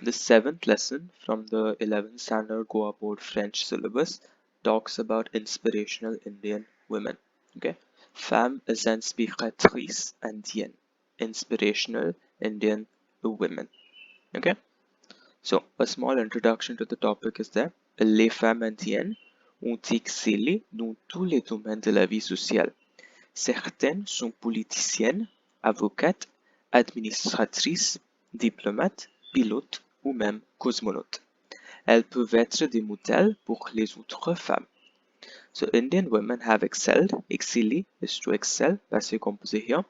The seventh lesson from the 11th standard Goa Board French syllabus talks about inspirational Indian women. Okay, Femmes Inspiratrices Indiennes, inspirational Indian women. Okay, so a small introduction to the topic is there. Les femmes indiennes ont excellé dans tous les domaines de la vie sociale. Certaines sont politiciennes, avocates, administratrices, diplomates, pilotes ou même cosmonautes. Elles peuvent être des modèles pour les autres femmes. So Indian women have excelled. Excellé is to excel, passé composé here,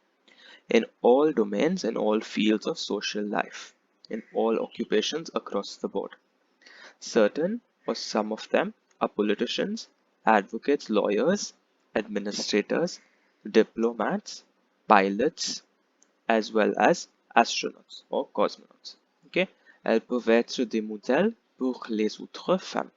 in all domains and all fields of social life, in all occupations across the board. Certain or some of them are politicians, advocates, lawyers, administrators, diplomats, pilots, as well as astronauts or cosmonauts. Okay? Elles peuvent être des modèles pour les autres femmes.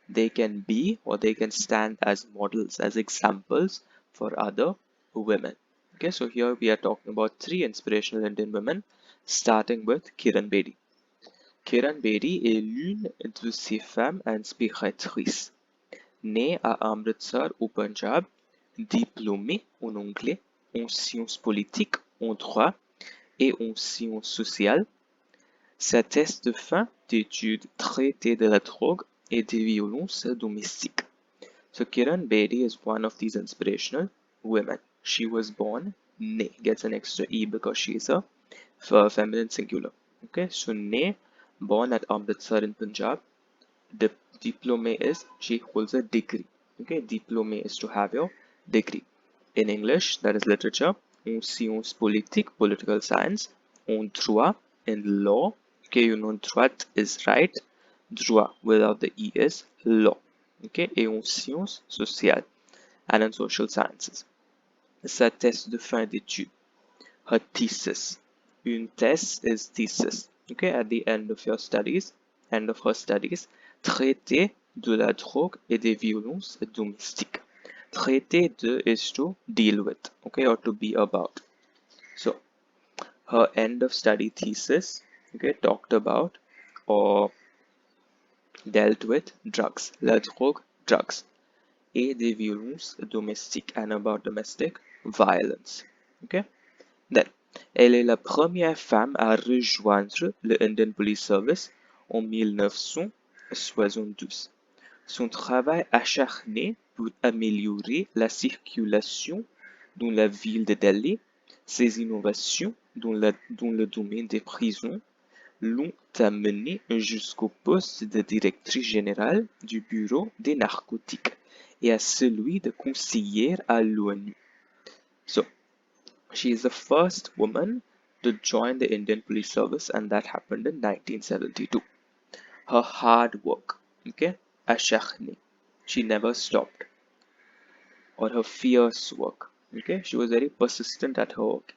They can be or they can stand as models, as examples for other women. Okay, so here we are talking about three inspirational Indian women, starting with Kiran Bedi. Kiran Bedi est l'une de ces femmes inspiratrices. Née à Amritsar au Punjab, diplômée en anglais, en sciences politiques, en droit et en sciences sociales. Sa thèse de fin d'études traitait de la drogue et des violences domestiques. So Kiran Bedi is one of these inspirational women. She was born, née, gets an extra E because she is a feminine singular. Okay, so née, born at Amritsar in Punjab. Diplômée is she holds a degree. Okay, diplômée is to have your degree. In English, that is literature. En sciences politiques, political science. En droit, in law. Okay, you know droit is right. Droit without the E is law. Okay, et en sciences sociales and in social sciences. Sa thèse de fin d'études. Her thesis. Une thèse is thesis. Okay, at the end of your studies, end of her studies, traiter de la drogue et des violences domestiques. Traiter de is to deal with, okay, or to be about. So, her end of study thesis, okay, talked about or dealt with drugs, la drogue, drugs, et des violences domestiques, and about domestic violence. Okay, then elle est la première femme à rejoindre le Indian Police Service en 1972. Son travail acharné pour améliorer la circulation dans la ville de Delhi, ses innovations dans le domaine des prisons, l'ont amené jusqu'au poste de directrice générale du Bureau des narcotiques et à celui de conseillère à l'ONU. So, she is the first woman to join the Indian Police Service, and that happened in 1972. Her hard work, okay, acharné, she never stopped, or her fierce work, okay, she was very persistent at her work.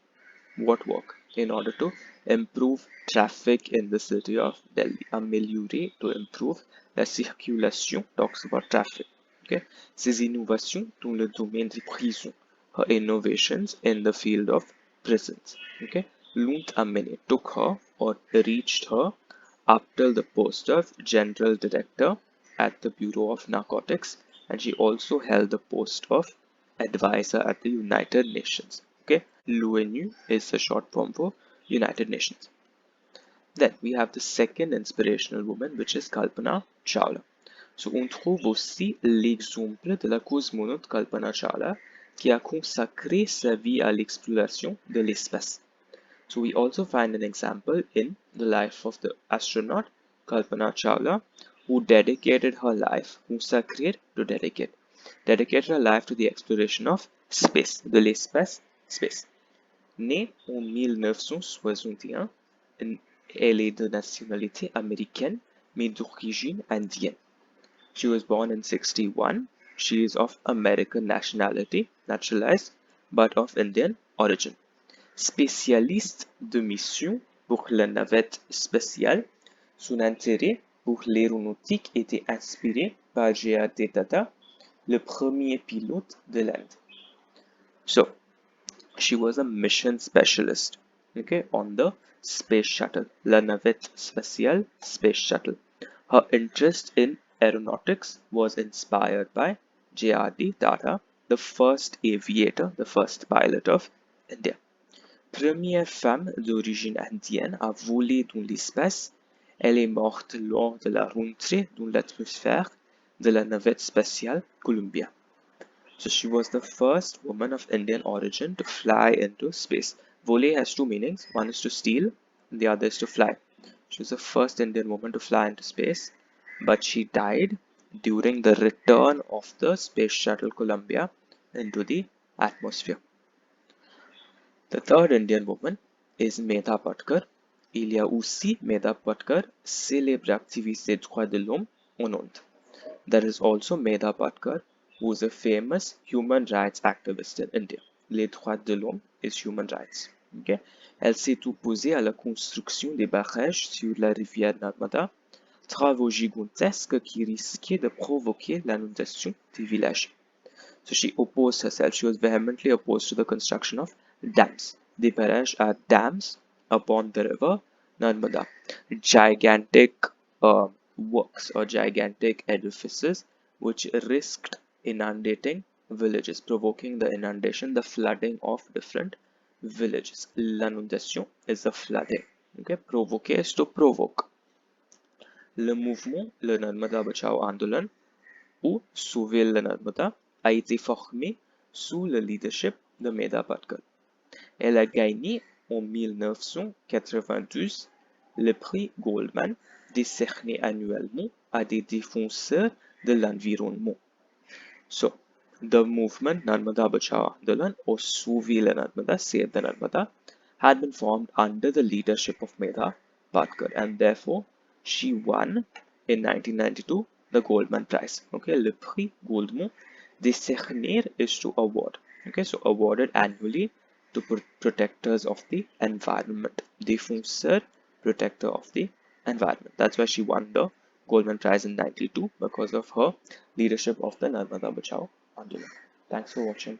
What work? In order to improve traffic in the city of Delhi. Améliorer, to improve. La circulation talks about traffic. Okay. Ses innovations dans le domaine des prisons. Her innovations in the field of prisons. Okay. L'ont amené, took her or reached her up till the post of General Director at the Bureau of Narcotics, and she also held the post of advisor at the United Nations. Okay, l'ONU is the short form for United Nations. Then we have the second inspirational woman, which is Kalpana Chawla. So on trouve aussi l'exemple de la cosmonaute Kalpana Chawla qui a consacré sa vie à l'exploration de l'espace. So we also find an example in the life of the astronaut Kalpana Chawla, who dedicated her life, consacré to dedicate, dedicated her life to the exploration of space, de l'espace, space. Née en 1961, elle est de nationalité américaine, mais d'origine indienne. She was born in 61. She is of American nationality, naturalized, but of Indian origin. Spécialiste de mission pour la navette spatiale, son intérêt pour l'aéronautique était inspiré par J.R.D. Tata, le premier pilote de l'Inde. So, she was a mission specialist, okay, on the space shuttle, la navette spatiale space shuttle. Her interest in aeronautics was inspired by J.R.D. Tata, the first aviator, the first pilot of India. Première femme d'origine indienne à voler dans l'espace, elle est morte lors de la rentrée dans l'atmosphère de la navette spatiale Columbia. So she was the first woman of Indian origin to fly into space. Voler has two meanings. One is to steal, and the other is to fly. She was the first Indian woman to fly into space, but she died during the return of the space shuttle Columbia into the atmosphere. The third Indian woman is Medha Patkar. Il y a aussi Medha Patkar, célèbre activiste des droits de l'homme en Inde. There is also Medha Patkar, who is a famous human rights activist in India. Les droits de l'homme is human rights. Okay? Elle s'est opposée à la construction des barrages sur la rivière Narmada, travaux gigantesques qui risquaient de provoquer l'inondation des villages. So she opposed herself. She was vehemently opposed to the construction of dams. The barrage are dams upon the river Narmada. Gigantic works or gigantic edifices which risked inundating villages, provoking the inundation, the flooding of different villages. L'inondation is the flooding. Okay, provoquer is to provoke. Le mouvement, le Narmada Bachao Andolan, ou Sauver le Narmada, a été formé sous le leadership de Medha Patkar. Elle a gagné en 1992 le prix Goldman, décerné annuellement à des défenseurs de l'environnement. So, the movement Narmada Bachao Andolan or Sauver le Narmada, Save the Narmada, had been formed under the leadership of Medha Patkar, and therefore she won in 1992 the Goldman Prize. Okay, le prix Goldman, décerner is to award. Okay, so awarded annually to protectors of the environment. Défenseur, protector of the environment. That's why she won the Goldman Prize in 92 because of her leadership of the Narmada Bachao Andolan. Thanks for watching.